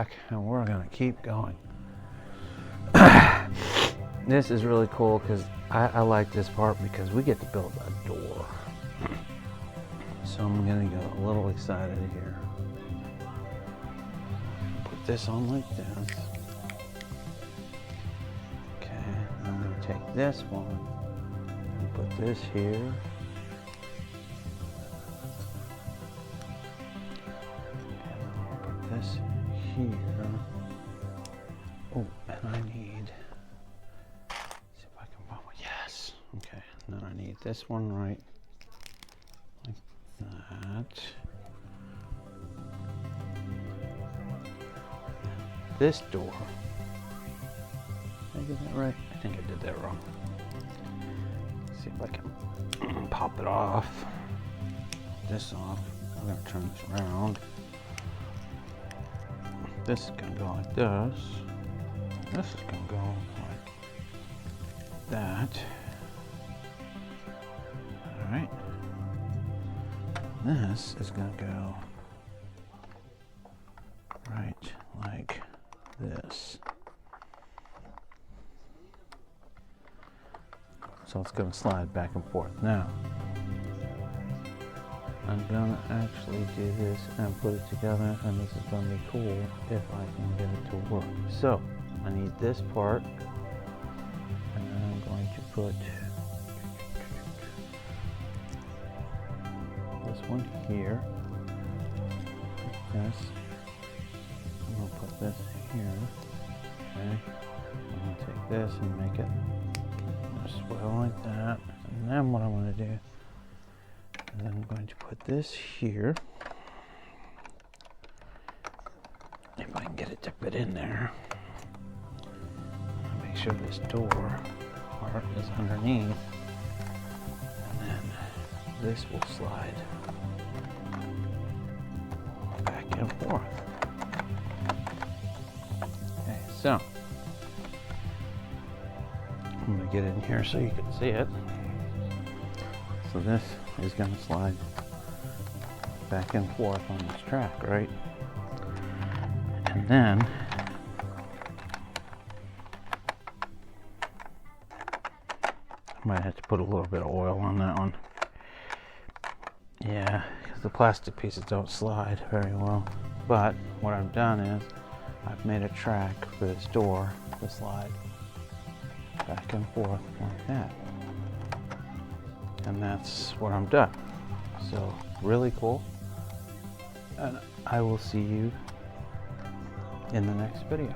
back and we're gonna keep going. This is really cool because I like this part because we get to build a door. So I'm gonna get a little excited here. Put this on like this. Okay, I'm gonna take this one and put this here. This here. Oh, and I need, see if I can find one. Yes. Okay, and then I need this one right like that. This door. Did I get that right? I think I did that wrong. Let's see if I can pop it off. This off. I'm gonna turn this around. This is going to go like this. This is going to go like that. Alright. This is going to go right like this. So it's going to slide back and forth. Now, I'm gonna actually do this and put it together, and this is gonna be cool if I can get it to work. So I need this part, and then I'm going to put this one here, like this. I'm gonna put this here. Okay. I'm gonna take this and make it swell like that, and then what I'm gonna do. And then I'm going to put this here. If I can get it to fit in there. Make sure this door part is underneath. And then this will slide back and forth. Okay, so I'm going to get in here so you can see it. So this is going to slide back and forth on this track, right? And then I might have to put a little bit of oil on that one. Yeah, because the plastic pieces don't slide very well. But what I've done is I've made a track for this door to slide back and forth like that. And that's what I'm done. So really cool. And I will see you in the next video.